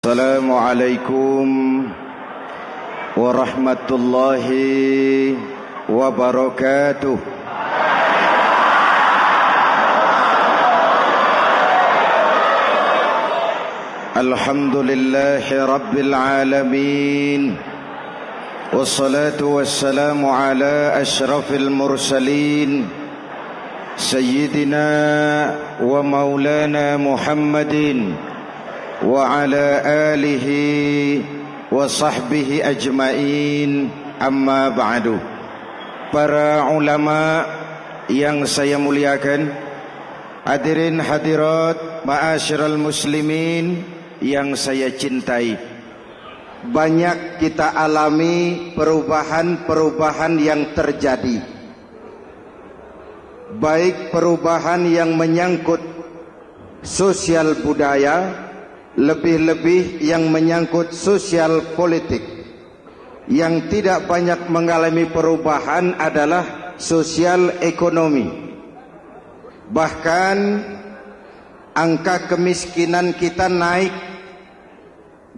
Assalamualaikum warahmatullahi wabarakatuh. Alhamdulillahi rabbil alamin. Wassalatu wassalamu ala ashrafil mursalin Sayyidina wa maulana Muhammadin wa ala alihi wa sahbihi ajma'in, amma ba'du. Para ulama yang saya muliakan, hadirin hadirat ma'asyiral muslimin yang saya cintai, banyak kita alami perubahan-perubahan yang terjadi, baik perubahan yang menyangkut sosial budaya, lebih-lebih yang menyangkut sosial politik. Yang tidak banyak mengalami perubahan adalah sosial ekonomi. Bahkan angka kemiskinan kita naik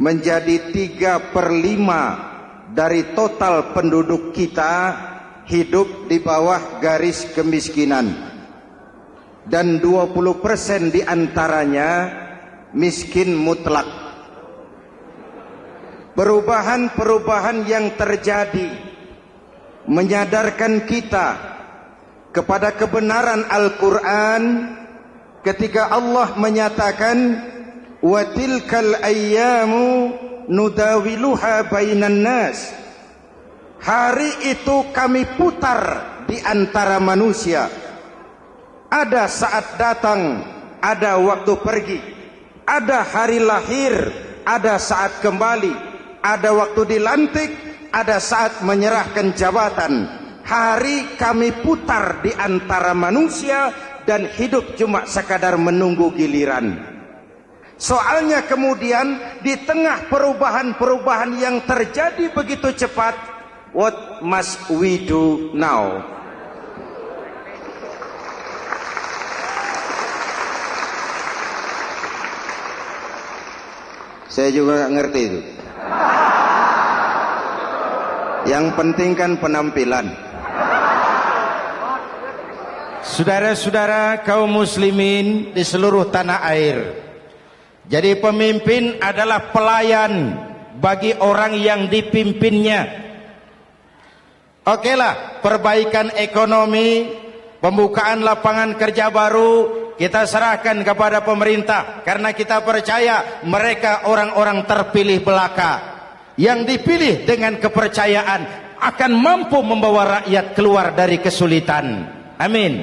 menjadi 3/5 dari total penduduk kita hidup di bawah garis kemiskinan, dan 20% diantaranya miskin mutlak. Perubahan-perubahan yang terjadi menyadarkan kita kepada kebenaran Al-Quran ketika Allah menyatakan wa tilkal ayyamu nudawiluha bainan nas. Hari itu kami putar di antara manusia. Ada saat datang, ada waktu pergi. Ada hari lahir, ada saat kembali, ada waktu dilantik, ada saat menyerahkan jabatan. Hari kami putar di antara manusia dan hidup cuma sekadar menunggu giliran. Soalnya kemudian di tengah perubahan-perubahan yang terjadi begitu cepat, what must we do now? Saya juga nggak ngerti itu. Yang penting kan penampilan. Saudara-saudara kaum muslimin di seluruh tanah air, jadi pemimpin adalah pelayan bagi orang yang dipimpinnya. Okelah, perbaikan ekonomi, pembukaan lapangan kerja baru kita serahkan kepada pemerintah, karena kita percaya mereka orang-orang terpilih belaka yang dipilih dengan kepercayaan akan mampu membawa rakyat keluar dari kesulitan. Amin.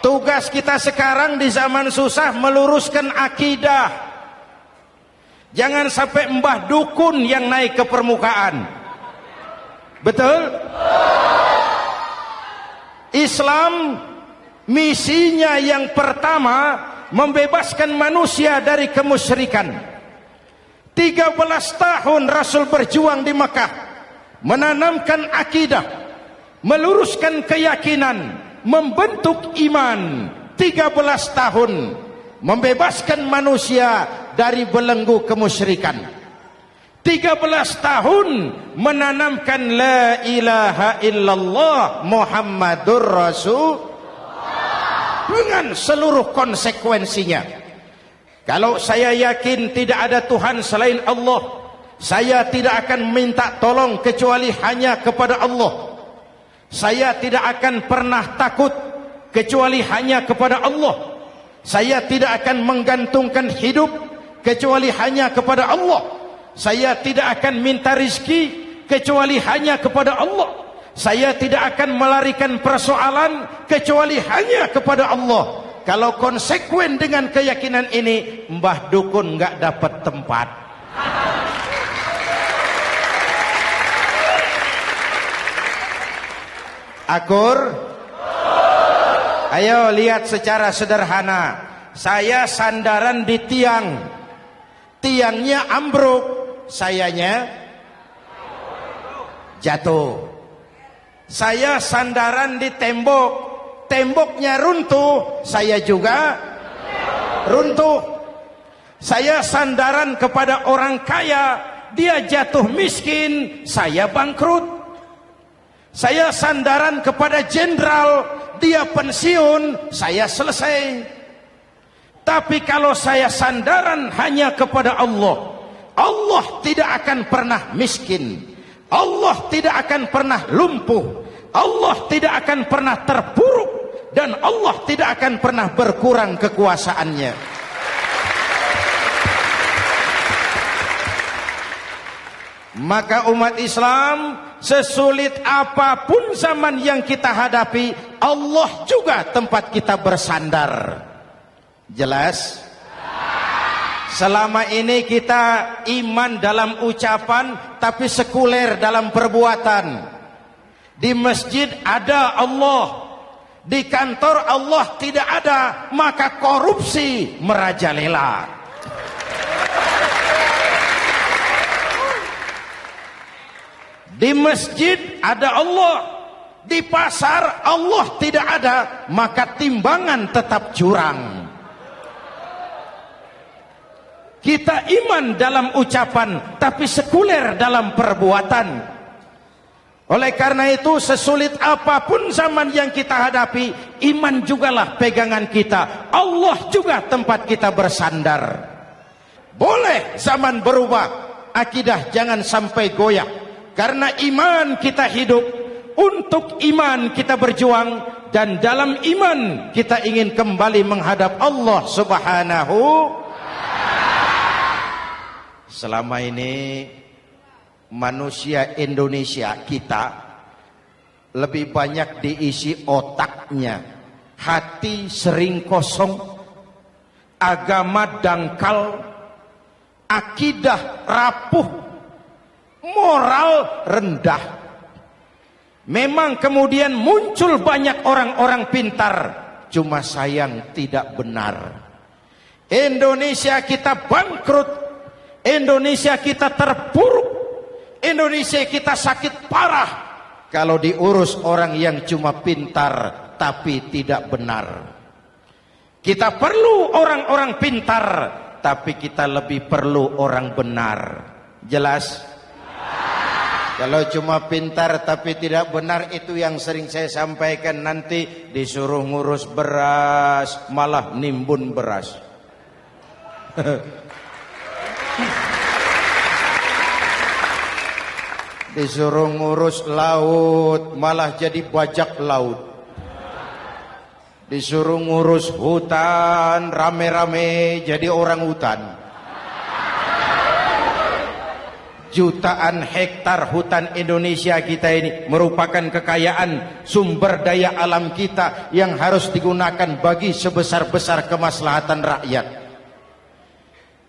Tugas kita sekarang di zaman susah meluruskan akidah. Jangan sampai mbah dukun yang naik ke permukaan. Betul? Islam misinya yang pertama membebaskan manusia dari kemusyrikan. 13 tahun Rasul berjuang di Mekah, menanamkan akidah, meluruskan keyakinan, membentuk iman. 13 tahun membebaskan manusia dari belenggu kemusyrikan. 13 tahun menanamkan la ilaha illallah Muhammadur Rasul dengan seluruh konsekuensinya. Kalau saya yakin tidak ada Tuhan selain Allah, saya tidak akan minta tolong kecuali hanya kepada Allah. Saya tidak akan pernah takut kecuali hanya kepada Allah. Saya tidak akan menggantungkan hidup kecuali hanya kepada Allah. Saya tidak akan minta rizki kecuali hanya kepada Allah. Saya tidak akan melarikan persoalan kecuali hanya kepada Allah. Kalau konsekuen dengan keyakinan ini, mbah dukun nggak dapat tempat. Akur? Ayo lihat secara sederhana. Saya sandaran di tiang, tiangnya ambruk, sayanya jatuh. Saya sandaran di tembok, temboknya runtuh, saya juga runtuh. Saya sandaran kepada orang kaya, dia jatuh miskin, saya bangkrut. Saya sandaran kepada jenderal, dia pensiun, saya selesai. Tapi kalau saya sandaran hanya kepada Allah, Allah tidak akan pernah miskin, Allah tidak akan pernah lumpuh, Allah tidak akan pernah terpuruk, dan Allah tidak akan pernah berkurang kekuasaannya. Maka umat Islam, sesulit apapun zaman yang kita hadapi, Allah juga tempat kita bersandar. Jelas? Selama ini kita iman dalam ucapan, tapi sekuler dalam perbuatan. Di masjid ada Allah, di kantor Allah tidak ada, maka korupsi merajalela. Di masjid ada Allah, di pasar Allah tidak ada, maka timbangan tetap curang. Kita iman dalam ucapan, tapi sekuler dalam perbuatan. Oleh karena itu, sesulit apapun zaman yang kita hadapi, iman jugalah pegangan kita. Allah juga tempat kita bersandar. Boleh zaman berubah, akidah jangan sampai goyah. Karena iman kita hidup, untuk iman kita berjuang, dan dalam iman kita ingin kembali menghadap Allah Subhanahu. Selama ini manusia Indonesia kita lebih banyak diisi otaknya, hati sering kosong, agama dangkal, akidah rapuh, moral rendah. Memang kemudian muncul banyak orang-orang pintar, cuma sayang tidak benar. Indonesia kita bangkrut, Indonesia kita terpuruk, Indonesia kita sakit parah kalau diurus orang yang cuma pintar tapi tidak benar. Kita perlu orang-orang pintar, tapi kita lebih perlu orang benar. Jelas? Kalau cuma pintar tapi tidak benar, itu yang sering saya sampaikan, nanti disuruh ngurus beras malah nimbun beras. Disuruh ngurus laut malah jadi bajak laut. Disuruh ngurus hutan rame-rame jadi orang hutan. Jutaan hektar hutan Indonesia kita ini merupakan kekayaan sumber daya alam kita yang harus digunakan bagi sebesar-besar kemaslahatan rakyat.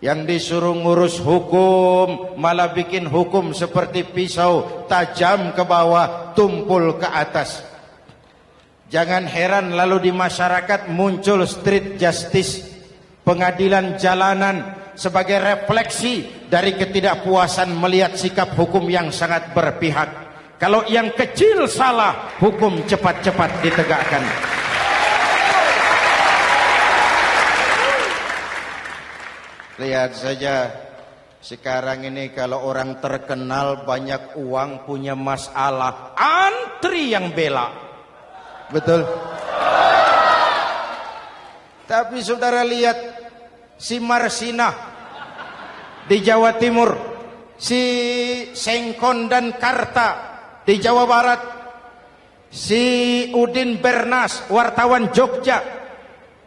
Yang disuruh ngurus hukum malah bikin hukum seperti pisau, tajam ke bawah, tumpul ke atas. Jangan heran lalu di masyarakat muncul street justice, pengadilan jalanan, sebagai refleksi dari ketidakpuasan melihat sikap hukum yang sangat berpihak. Kalau yang kecil salah, hukum cepat-cepat ditegakkan. Lihat saja sekarang ini, kalau orang terkenal banyak uang, punya masalah, antri yang bela. Betul? Tapi saudara lihat si Marsinah di Jawa Timur, si Sengkon dan Karta di Jawa Barat, si Udin Bernas wartawan Jogja,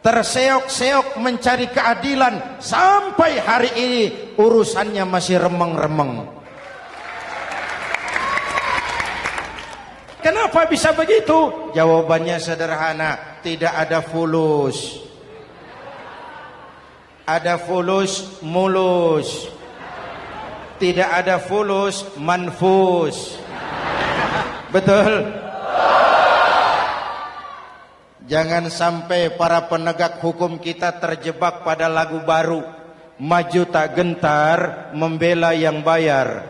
terseok-seok mencari keadilan, sampai hari ini urusannya masih remeng-remeng. Kenapa bisa begitu? Jawabannya sederhana, tidak ada fulus. Ada fulus mulus, tidak ada fulus manfus. Betul? Jangan sampai para penegak hukum kita terjebak pada lagu baru, maju tak gentar membela yang bayar.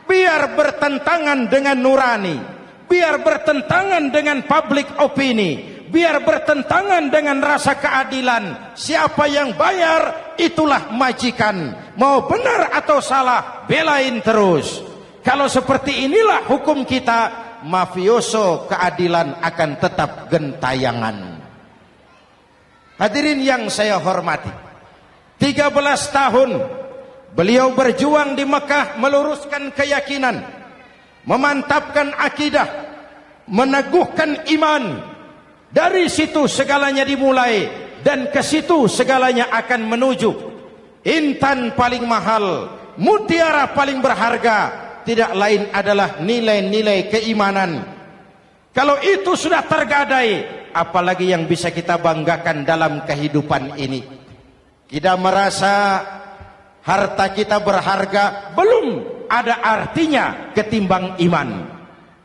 Biar bertentangan dengan nurani, biar bertentangan dengan public opini, biar bertentangan dengan rasa keadilan. Siapa yang bayar, itulah majikan. Mau benar atau salah, belain terus. Kalau seperti inilah hukum kita, mafioso keadilan akan tetap gentayangan. Hadirin yang saya hormati, 13 tahun beliau berjuang di Mekah, meluruskan keyakinan, memantapkan akidah, meneguhkan iman. Dari situ segalanya dimulai, dan ke situ segalanya akan menuju. Intan paling mahal, mutiara paling berharga, tidak lain adalah nilai-nilai keimanan. Kalau itu sudah tergadai, apalagi yang bisa kita banggakan dalam kehidupan ini? Kita merasa harta kita berharga, belum ada artinya ketimbang iman.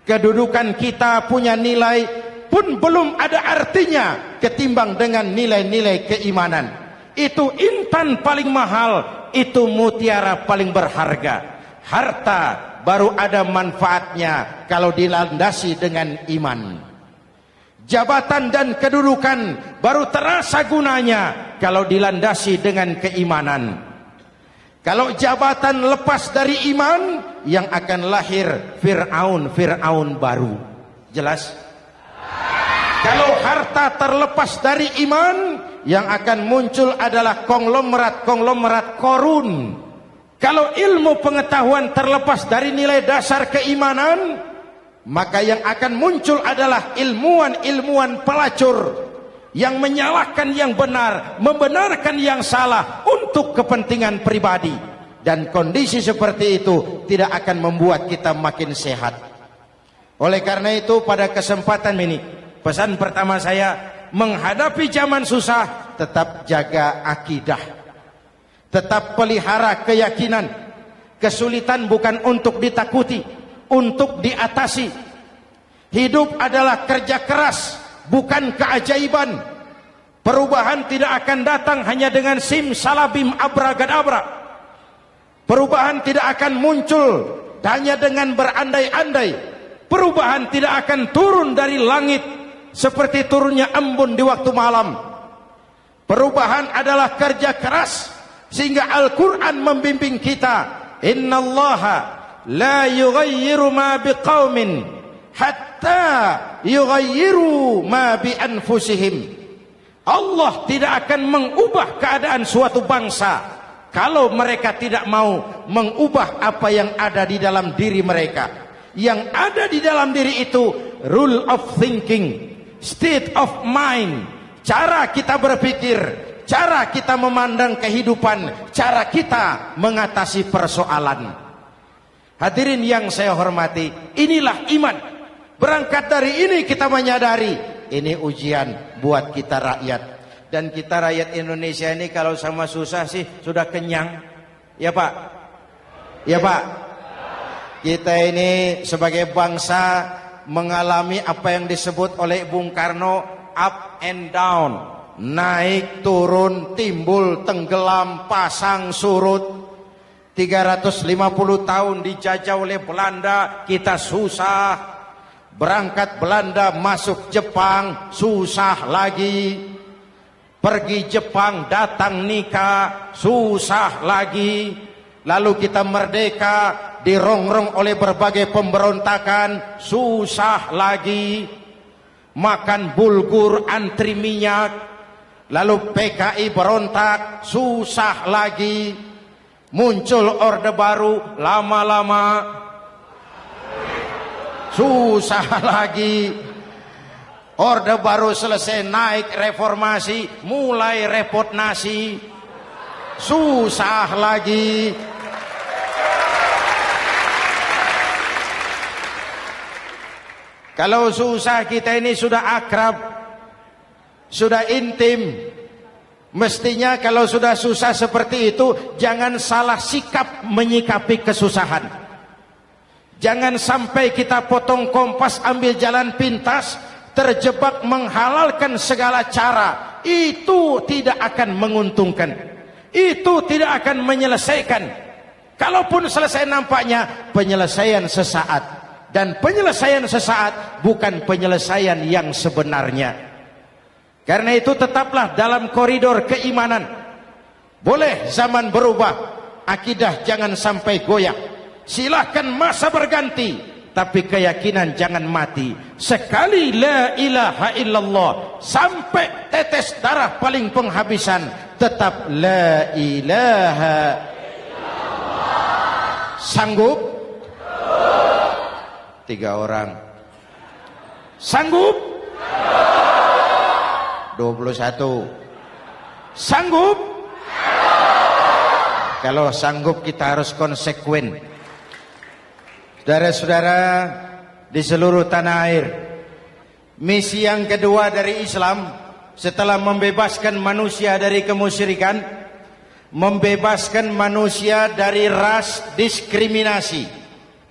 Kedudukan kita punya nilai pun belum ada artinya ketimbang dengan nilai-nilai keimanan. Itu intan paling mahal, itu mutiara paling berharga. Harta baru ada manfaatnya kalau dilandasi dengan iman. Jabatan dan kedudukan baru terasa gunanya kalau dilandasi dengan keimanan. Kalau jabatan lepas dari iman, yang akan lahir Fir'aun baru. Jelas? Kalau harta terlepas dari iman, yang akan muncul adalah konglomerat Korun. Kalau ilmu pengetahuan terlepas dari nilai dasar keimanan, maka yang akan muncul adalah ilmuwan pelacur yang menyalahkan yang benar, membenarkan yang salah untuk kepentingan pribadi. Dan kondisi seperti itu tidak akan membuat kita makin sehat. Oleh karena itu, pada kesempatan ini, pesan pertama saya, menghadapi zaman susah, tetap jaga akidah, tetap pelihara keyakinan. Kesulitan bukan untuk ditakuti, untuk diatasi. Hidup adalah kerja keras, bukan keajaiban. Perubahan tidak akan datang hanya dengan simsalabim abragadabra. Perubahan tidak akan muncul hanya dengan berandai-andai. Perubahan tidak akan turun dari langit seperti turunnya embun di waktu malam. Perubahan adalah kerja keras, sehingga Al-Quran membimbing kita, innallaha la yughayyiru ma biqaumin hatta yughayyiru ma bi anfusihim. Allah tidak akan mengubah keadaan suatu bangsa kalau mereka tidak mau mengubah apa yang ada di dalam diri mereka. Yang ada di dalam diri itu rule of thinking, state of mind, cara kita berpikir, cara kita memandang kehidupan, cara kita mengatasi persoalan. Hadirin yang saya hormati, inilah iman. Berangkat dari ini kita menyadari, ini ujian buat kita rakyat. Dan kita rakyat Indonesia ini kalau sama susah sih sudah kenyang. Ya Pak? Ya Pak? Kita ini sebagai bangsa mengalami apa yang disebut oleh Bung Karno up and down, naik turun, timbul tenggelam, pasang surut. 350 tahun dijajah oleh Belanda, kita susah. Berangkat Belanda masuk Jepang, susah lagi. Pergi Jepang, datang nikah, susah lagi. Lalu kita merdeka, dirongrong oleh berbagai pemberontakan, susah lagi. Makan bulgur, antri minyak. Lalu PKI berontak, susah lagi. Muncul orde baru, lama-lama susah lagi. Orde baru selesai, naik reformasi, mulai repot nasi, susah lagi. Kalau susah kita ini sudah akrab, sudah intim. Mestinya kalau sudah susah seperti itu, jangan salah sikap menyikapi kesusahan. Jangan sampai kita potong kompas, ambil jalan pintas, terjebak menghalalkan segala cara. Itu tidak akan menguntungkan, itu tidak akan menyelesaikan. Kalaupun selesai, nampaknya penyelesaian sesaat. Dan penyelesaian sesaat bukan penyelesaian yang sebenarnya. Karena itu tetaplah dalam koridor keimanan. Boleh zaman berubah, akidah jangan sampai goyah. Silahkan masa berganti, tapi keyakinan jangan mati. Sekali la ilaha illallah, sampai tetes darah paling penghabisan, tetap la ilaha illallah. Sanggup? 3 orang. Sanggup? 21. Sanggup? Kalau sanggup kita harus konsekuen. Saudara-saudara di seluruh tanah air, misi yang kedua dari Islam setelah membebaskan manusia dari kemusyrikan, membebaskan manusia dari ras diskriminasi,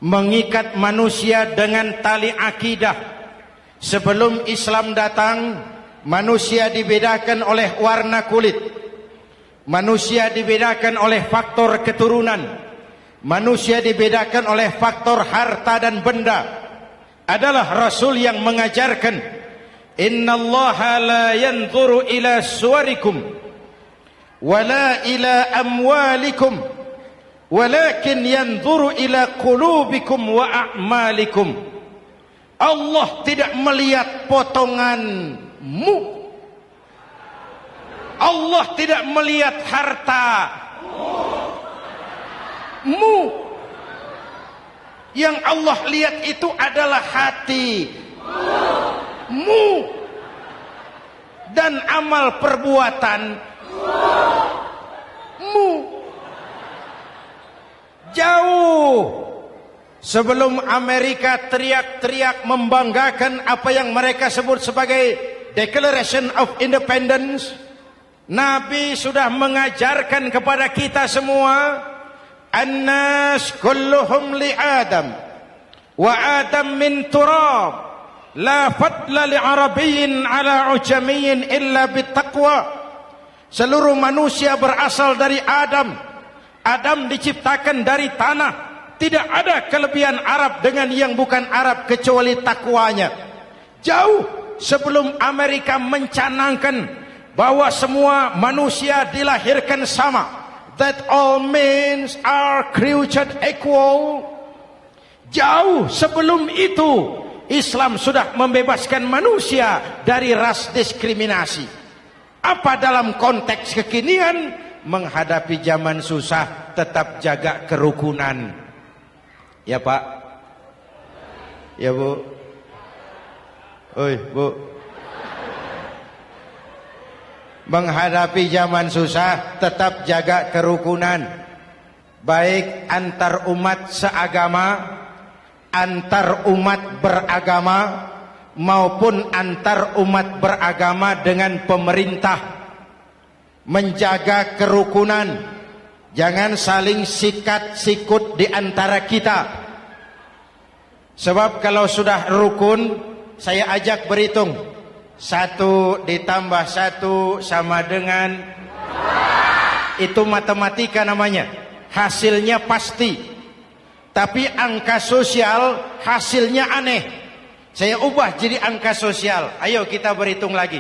mengikat manusia dengan tali akidah. Sebelum Islam datang, manusia dibedakan oleh warna kulit, manusia dibedakan oleh faktor keturunan, manusia dibedakan oleh faktor harta dan benda. Adalah Rasul yang mengajarkan, innallaha la yanzuru ila suwarikum wala ila amwalikum walakin yanzuru ila qulubikum wa a'malikum. Allah tidak melihat potonganmu, Allah tidak melihat hartamu. Yang Allah lihat itu adalah hatimu dan amal perbuatanmu. Jauh sebelum Amerika teriak-teriak membanggakan apa yang mereka sebut sebagai Declaration of Independence, Nabi sudah mengajarkan kepada kita semua, An-nas kulluhum li Adam wa Adam min turab, la fadla li Arabiyyin ala ujamiyyin illa bittaqwa. Seluruh manusia berasal dari Adam. Adam diciptakan dari tanah. Tidak ada kelebihan Arab dengan yang bukan Arab kecuali takwanya. Jauh sebelum Amerika mencanangkan bahwa semua manusia dilahirkan sama, that all men are created equal. Jauh sebelum itu Islam sudah membebaskan manusia dari ras diskriminasi. Apa dalam konteks kekinian menghadapi zaman susah tetap jaga kerukunan? Ya Pak, ya Bu, oi Bu. Menghadapi zaman susah tetap jaga kerukunan, baik antar umat seagama, antar umat beragama, maupun antar umat beragama dengan pemerintah. Menjaga kerukunan, jangan saling sikat sikut di antara kita. Sebab kalau sudah rukun, saya ajak berhitung, 1 ditambah 1 sama dengan, itu matematika namanya, hasilnya pasti. Tapi angka sosial hasilnya aneh. Saya ubah jadi angka sosial. Ayo kita berhitung lagi.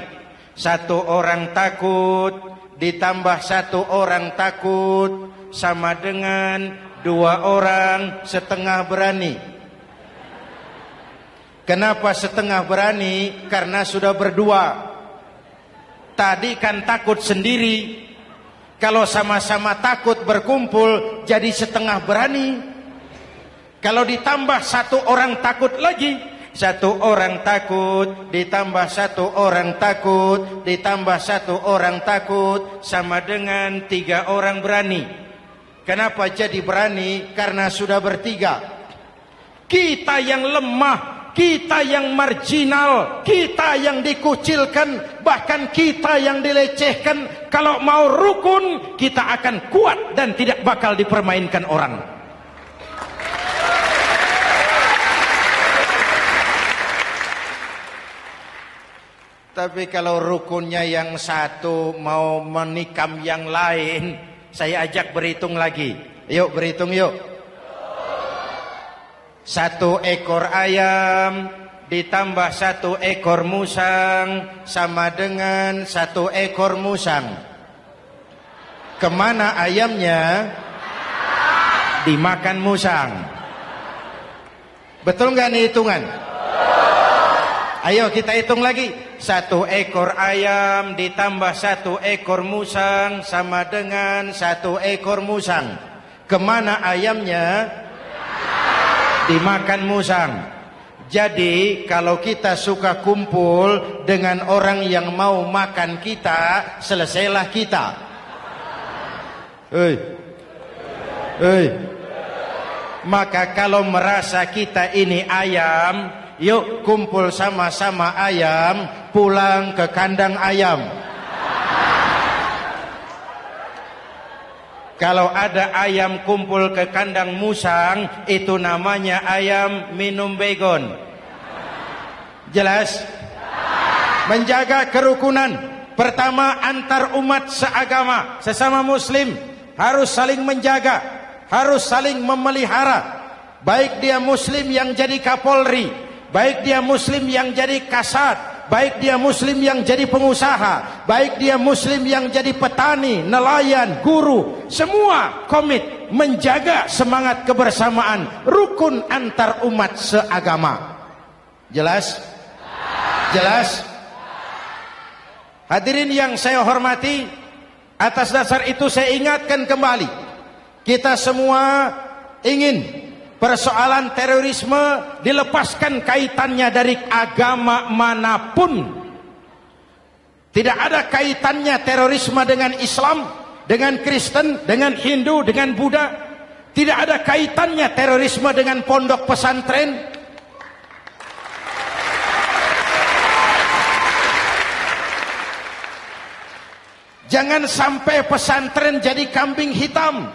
1 orang takut ditambah 1 orang takut sama dengan 2 orang setengah berani. Kenapa setengah berani? Karena sudah berdua. Tadi kan takut sendiri. Kalau sama-sama takut berkumpul jadi setengah berani. Kalau ditambah 1 orang takut lagi, 1 orang takut ditambah 1 orang takut ditambah 1 orang takut sama dengan 3 orang berani. Kenapa jadi berani? Karena sudah bertiga. Kita yang lemah, kita yang marginal, kita yang dikucilkan, bahkan kita yang dilecehkan, kalau mau rukun kita akan kuat dan tidak bakal dipermainkan orang. Tapi kalau rukunnya yang satu mau menikam yang lain, saya ajak berhitung lagi. Yuk berhitung yuk. 1 ekor ayam ditambah 1 ekor musang sama dengan 1 ekor musang. Kemana ayamnya? Dimakan musang. Betul nggak nih hitungan? Ayo kita hitung lagi. 1 ekor ayam ditambah 1 ekor musang sama dengan 1 ekor musang. Kemana ayamnya? Dimakan musang. Jadi kalau kita suka kumpul dengan orang yang mau makan kita, selesailah kita. Maka kalau merasa kita ini ayam, yuk kumpul sama-sama ayam, pulang ke kandang ayam. Kalau ada ayam kumpul ke kandang musang, itu namanya ayam minum baygon. Jelas? Menjaga kerukunan. Pertama, antar umat seagama, sesama muslim harus saling menjaga, harus saling memelihara. Baik dia muslim yang jadi kapolri, baik dia muslim yang jadi kasat, baik dia muslim yang jadi pengusaha, baik dia muslim yang jadi petani, nelayan, guru, semua komit menjaga semangat kebersamaan, rukun antar umat seagama. Jelas? Jelas? Hadirin yang saya hormati, atas dasar itu saya ingatkan kembali, kita semua ingin persoalan terorisme dilepaskan kaitannya dari agama manapun. Tidak ada kaitannya terorisme dengan Islam, dengan Kristen, dengan Hindu, dengan Buddha. Tidak ada kaitannya terorisme dengan pondok pesantren. Jangan sampai pesantren jadi kambing hitam.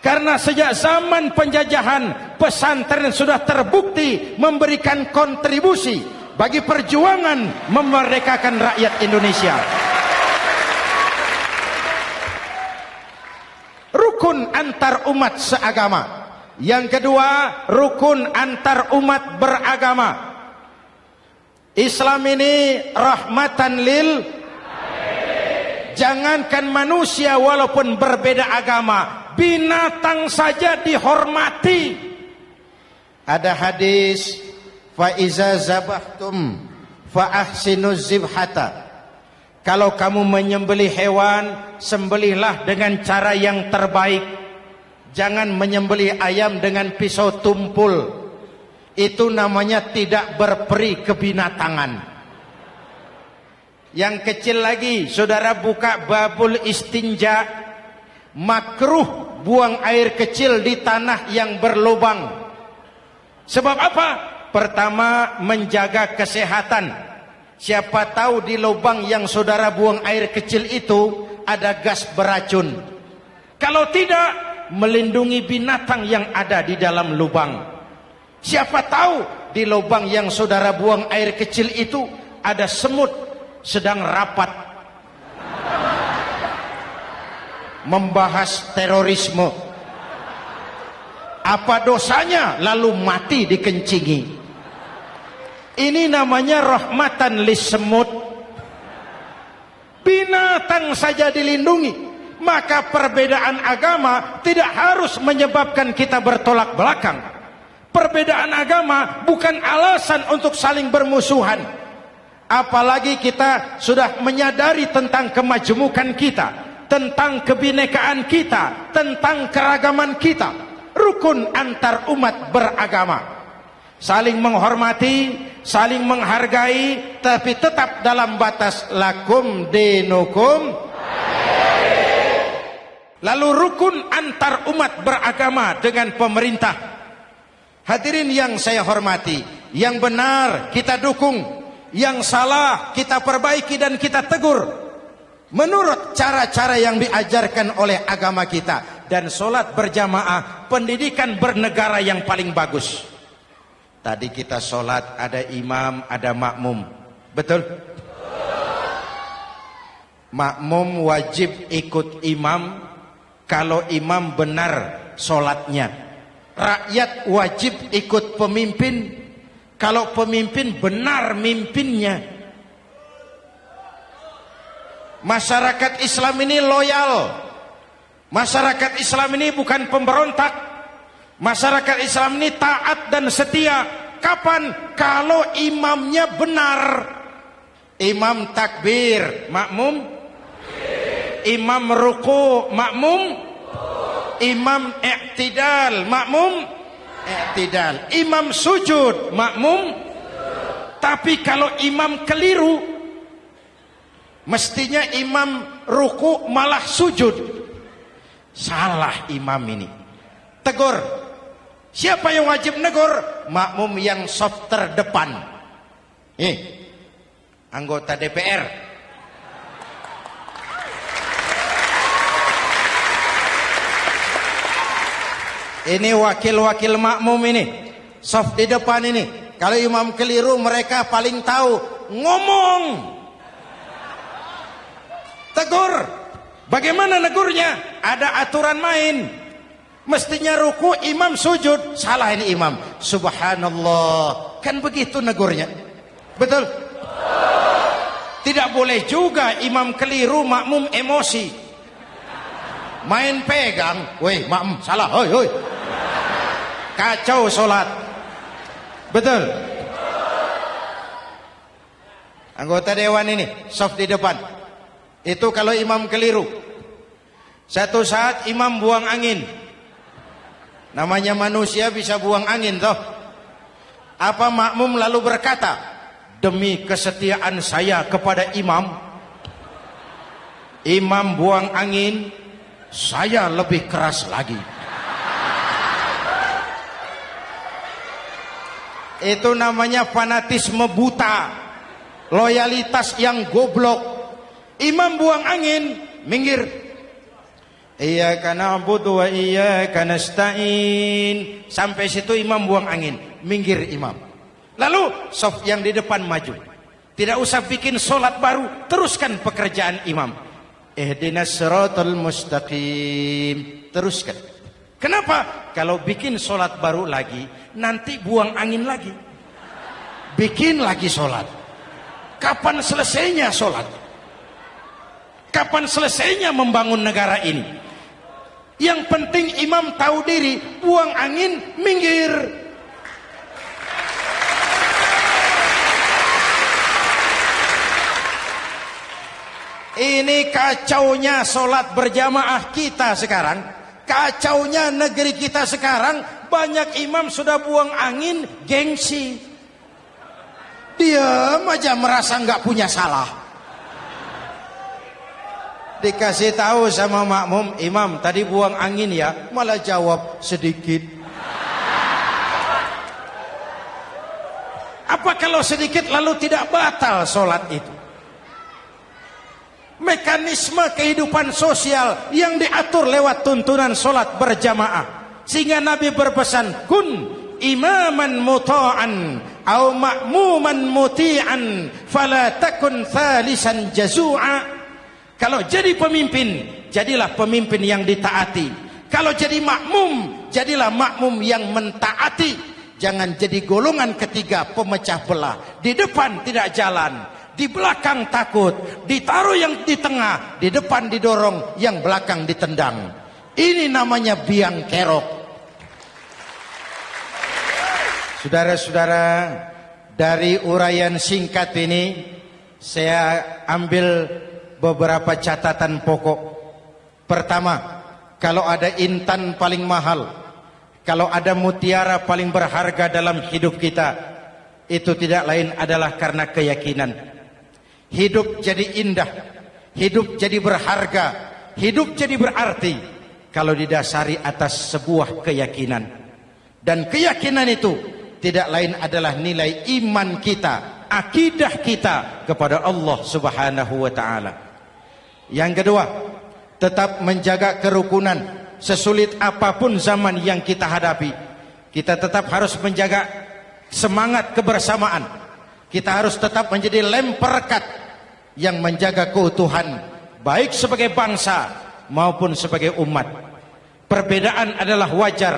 Karena sejak zaman penjajahan, pesantren sudah terbukti memberikan kontribusi bagi perjuangan memerdekakan rakyat Indonesia. Rukun antar umat seagama. Yang kedua, rukun antar umat beragama. Islam ini rahmatan lil. Jangankan manusia walaupun berbeda agama, binatang saja dihormati. Ada hadis, fa iza zabahtum fa ahsinuz zibhata. Kalau kamu menyembelih hewan, sembelihlah dengan cara yang terbaik. Jangan menyembelih ayam dengan pisau tumpul. Itu namanya tidak berperi kebinatangan. Yang kecil lagi, saudara buka babul istinja, makruh buang air kecil di tanah yang berlubang. Sebab apa? Pertama, menjaga kesehatan. Siapa tahu di lubang yang saudara buang air kecil itu ada gas beracun. Kalau tidak, melindungi binatang yang ada di dalam lubang. Siapa tahu di lubang yang saudara buang air kecil itu ada semut sedang rapat membahas terorisme. Apa dosanya lalu mati dikencingi? Ini namanya rahmatan lis semut. Binatang saja dilindungi. Maka perbedaan agama tidak harus menyebabkan kita bertolak belakang. Perbedaan agama bukan alasan untuk saling bermusuhan. Apalagi kita sudah menyadari tentang kemajemukan kita, tentang kebinekaan kita, tentang keragaman kita. Rukun antar umat beragama. Saling menghormati, saling menghargai, tapi tetap dalam batas lakum dinukum. Lalu rukun antar umat beragama dengan pemerintah. Hadirin yang saya hormati, yang benar kita dukung, yang salah kita perbaiki dan kita tegur menurut cara-cara yang diajarkan oleh agama kita. Dan sholat berjamaah, pendidikan bernegara yang paling bagus. Tadi kita sholat ada imam, ada makmum, betul? Makmum wajib ikut imam kalau imam benar sholatnya. Rakyat wajib ikut pemimpin kalau pemimpin benar mimpinnya. Masyarakat Islam ini loyal. Masyarakat Islam ini bukan pemberontak. Masyarakat Islam ini taat dan setia. Kapan? Kalau imamnya benar. Imam takbir, makmum. Imam ruku, makmum. Imam i'tidal, makmum. I'tidal. Imam sujud, makmum. Tapi kalau imam keliru, mestinya imam ruku malah sujud. Salah imam ini. Tegur. Siapa yang wajib negur? Makmum yang saf terdepan. Anggota DPR. Ini wakil-wakil makmum ini. Saf di depan ini. Kalau imam keliru mereka paling tahu. Ngomong. Tegur. Bagaimana negurnya? Ada aturan main. Mestinya ruku, imam sujud. Salah ini imam. Subhanallah. Kan begitu negurnya. Betul? Tidak boleh juga imam keliru, makmum emosi. Main pegang. Woi, makmum salah. Hoi, hoi. Kacau solat. Betul? Anggota dewan ini, saf di depan. Itu kalau imam keliru. Satu saat imam buang angin. Namanya manusia bisa buang angin toh. Apa makmum lalu berkata, demi kesetiaan saya kepada imam, imam buang angin, saya lebih keras lagi. Itu namanya fanatisme buta, loyalitas yang goblok. Imam buang angin, minggir. Iyyaka na'budu wa iyyaka nasta'in. Sampai situ imam buang angin, minggir imam. Lalu saf yang di depan maju. Tidak usah bikin solat baru, teruskan pekerjaan imam. Ihdinas siratal mustaqim. Teruskan. Kenapa? Kalau bikin solat baru lagi, nanti buang angin lagi. Bikin lagi solat. Kapan selesainya solat? Kapan selesainya membangun negara ini? Yang penting imam tahu diri, buang angin, minggir. Ini kacaunya solat berjamaah kita sekarang. Kacaunya negeri kita sekarang. Banyak imam sudah buang angin, gengsi. Diam aja merasa nggak punya salah. Dikasih tahu sama makmum, imam tadi buang angin ya, malah jawab sedikit. Apa kalau sedikit lalu tidak batal solat itu? Mekanisme kehidupan sosial yang diatur lewat tuntunan solat berjamaah. Sehingga Nabi berpesan, kun imaman muta'an au ma'muman muti'an fala takun thalisan jazu'a. Kalau jadi pemimpin, jadilah pemimpin yang ditaati. Kalau jadi makmum, jadilah makmum yang mentaati. Jangan jadi golongan ketiga pemecah belah. Di depan tidak jalan, di belakang takut, ditaruh yang di tengah, di depan didorong, yang belakang ditendang. Ini namanya biang kerok. Saudara-saudara, dari uraian singkat ini saya ambil beberapa catatan pokok. Pertama, kalau ada intan paling mahal, kalau ada mutiara paling berharga dalam hidup kita, itu tidak lain adalah karena keyakinan. Hidup jadi indah, hidup jadi berharga, hidup jadi berarti kalau didasari atas sebuah keyakinan. Dan keyakinan itu tidak lain adalah nilai iman kita, akidah kita kepada Allah Subhanahu wa taala. Yang kedua, tetap menjaga kerukunan. Sesulit apapun zaman yang kita hadapi, kita tetap harus menjaga semangat kebersamaan. Kita harus tetap menjadi lem perekat yang menjaga keutuhan, baik sebagai bangsa maupun sebagai umat. Perbedaan adalah wajar,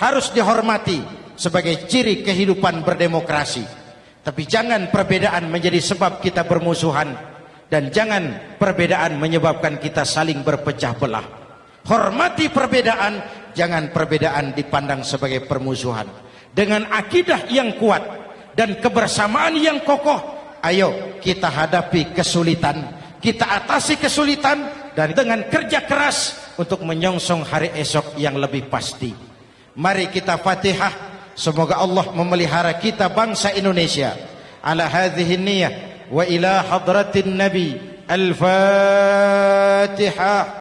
harus dihormati. sebagai ciri kehidupan berdemokrasi. Tapi jangan perbedaan menjadi sebab kita bermusuhan, dan jangan perbedaan menyebabkan kita saling berpecah belah. Hormati perbedaan, jangan perbedaan dipandang sebagai permusuhan. Dengan akidah yang kuat dan kebersamaan yang kokoh, ayo kita hadapi kesulitan, kita atasi kesulitan, dan dengan kerja keras untuk menyongsong hari esok yang lebih pasti. Mari kita Fatihah, semoga Allah memelihara kita bangsa Indonesia. Ala hadhihi niyah wa ila hadratin Nabi. Al-Fatihah.